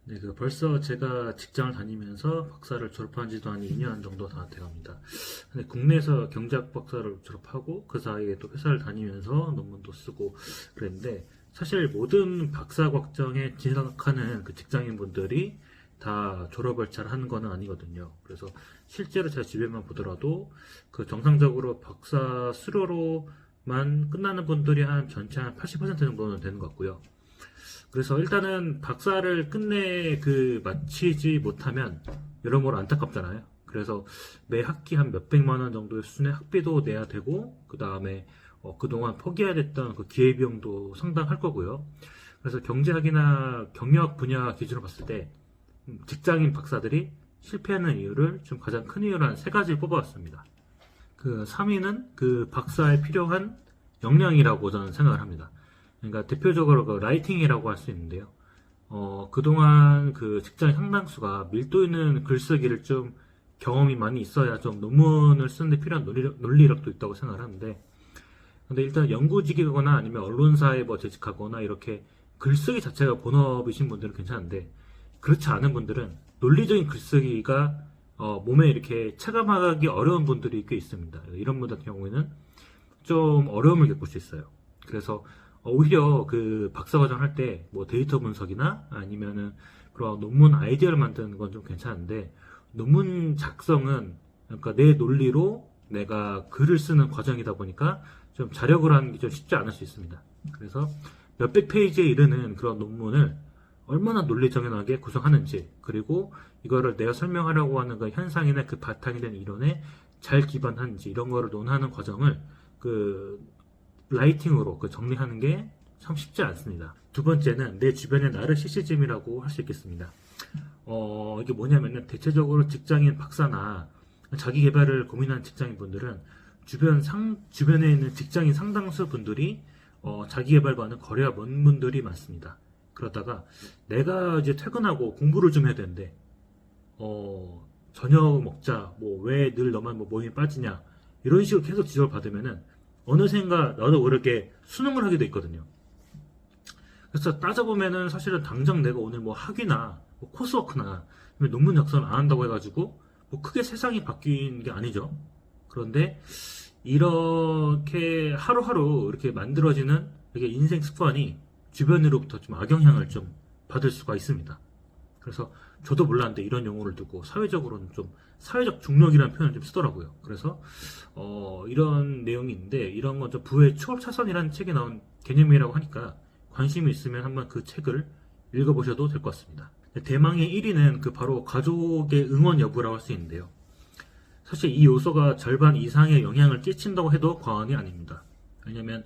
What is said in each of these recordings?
네, 벌써 제가 직장을 다니면서 박사를 졸업한 지도 한 2년 정도 다 돼갑니다. 근데 국내에서 경제학 박사를 졸업하고 그 사이에 또 회사를 다니면서 논문도 쓰고 그랬는데 사실 모든 박사 과정에 진학하는 그 직장인분들이 다 졸업을 잘 하는 거는 아니거든요. 그래서 실제로 제 주변만 보더라도 그 정상적으로 박사 수료로만 끝나는 분들이 한 전체 한 80% 정도는 되는 것 같고요. 그래서 일단은 박사를 끝내 마치지 못하면 여러모로 안타깝잖아요. 그래서 매 학기 한 몇백만 원 정도의 수준의 학비도 내야 되고, 그 다음에 그동안 포기해야 됐던 그 기회비용도 상당할 거고요. 그래서 경제학이나 경영학 분야 기준으로 봤을 때 직장인 박사들이 실패하는 이유를 좀 가장 큰 이유로 한 세 가지를 뽑아왔습니다. 그 3위는 그 박사에 필요한 역량이라고 저는 생각을 합니다. 그러니까 대표적으로 그 라이팅이라고 할 수 있는데요. 그동안 그 직장 상당수가 밀도 있는 글쓰기를 좀 경험이 많이 있어야 좀 논문을 쓰는데 필요한 논리력도 있다고 생각을 하는데, 근데 일단 연구직이거나 아니면 언론사에 뭐 재직하거나 이렇게 글쓰기 자체가 본업이신 분들은 괜찮은데, 그렇지 않은 분들은 논리적인 글쓰기가 몸에 이렇게 체감하기 어려운 분들이 꽤 있습니다. 이런 분들 같은 경우에는 좀 어려움을 겪을 수 있어요. 그래서 오히려 그 박사과정 할 때 뭐 데이터 분석이나 아니면은 그런 논문 아이디어를 만드는 건 좀 괜찮은데, 논문 작성은 그러니까 내 논리로 내가 글을 쓰는 과정이다 보니까 좀 자력을 하는 게 좀 쉽지 않을 수 있습니다. 그래서 몇백 페이지에 이르는 그런 논문을 얼마나 논리정연하게 구성하는지, 그리고 이거를 내가 설명하려고 하는 그 현상이나 그 바탕이 된 이론에 잘 기반하는지, 이런 거를 논하는 과정을 그 라이팅으로 정리하는 게 참 쉽지 않습니다. 두 번째는 내 주변의 나르시시즘이라고 할 수 있겠습니다. 이게 뭐냐면은 대체적으로 직장인 박사나 자기 개발을 고민하는 직장인 분들은 주변에 있는 직장인 상당수 분들이 자기 개발과는 거리가 먼 분들이 많습니다. 그러다가 내가 이제 퇴근하고 공부를 좀 해야 되는데 저녁 먹자, 뭐 왜 늘 너만 뭐 모임에 빠지냐, 이런 식으로 계속 지적을 받으면은 어느샌가 나도 모르게 수능을 하게 돼 있거든요. 그래서 따져보면은 사실은 당장 내가 오늘 뭐 학위나 뭐 코스워크나 논문 작성을 안 한다고 해가지고 뭐 크게 세상이 바뀐 게 아니죠. 그런데 이렇게 하루하루 이렇게 만들어지는 이게 인생 습관이 주변으로부터 좀 악영향을 좀 받을 수가 있습니다. 그래서 저도 몰랐는데 이런 용어를 듣고 사회적으로는 좀 사회적 중력이라는 표현을 좀 쓰더라고요. 그래서 이런 내용이 있는데, 이런 건 좀 부의 추월차선이라는 책에 나온 개념이라고 하니까 관심이 있으면 한번 그 책을 읽어보셔도 될 것 같습니다. 대망의 1위는 그 바로 가족의 응원 여부라고 할 수 있는데요. 사실 이 요소가 절반 이상의 영향을 끼친다고 해도 과언이 아닙니다. 왜냐면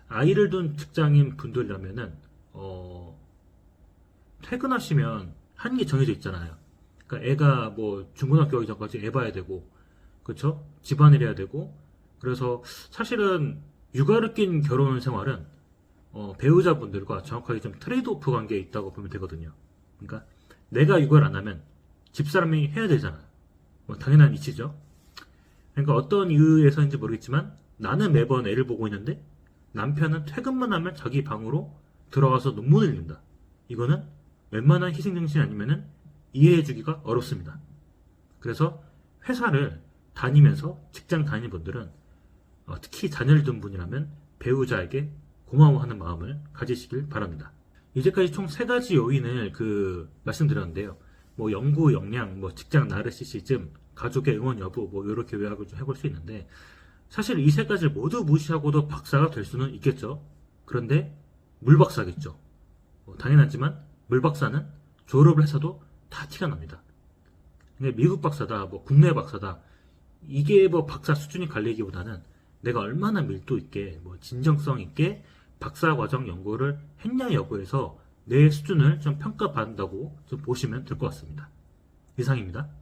아이를 둔 직장인 분들이라면은 퇴근하시면 하는 게 정해져 있잖아요. 그러니까 애가 뭐 중고등학교 가기 전까지 애 봐야 되고, 그렇죠? 집안일 해야 되고. 그래서 사실은 육아를 낀 결혼 생활은 배우자분들과 정확하게 좀 트레이드오프 관계에 있다고 보면 되거든요. 그러니까 내가 육아를 안 하면 집사람이 해야 되잖아요. 뭐 당연한 이치죠. 그러니까 어떤 이유에서인지 모르겠지만 나는 매번 애를 보고 있는데 남편은 퇴근만 하면 자기 방으로 들어가서 논문을 읽는다. 이거는 웬만한 희생정신이 아니면은 이해해주기가 어렵습니다. 그래서 회사를 다니면서 직장 다니는 분들은 특히 자녀를 둔 분이라면 배우자에게 고마워하는 마음을 가지시길 바랍니다. 이제까지 총 3가지 요인을 말씀드렸는데요. 뭐 연구 역량, 뭐 직장 나르시시즘, 가족의 응원 여부, 뭐 이렇게 요약을 좀 해볼 수 있는데, 사실 이 3가지를 모두 무시하고도 박사가 될 수는 있겠죠. 그런데 물박사겠죠. 당연하지만 물박사는 졸업을 해서도 다 티가 납니다. 미국 박사다, 뭐 국내 박사다, 이게 뭐 박사 수준이 갈리기보다는 내가 얼마나 밀도 있게, 뭐 진정성 있게 박사과정 연구를 했냐 여부에서 내 수준을 좀 평가받는다고 좀 보시면 될 것 같습니다. 이상입니다.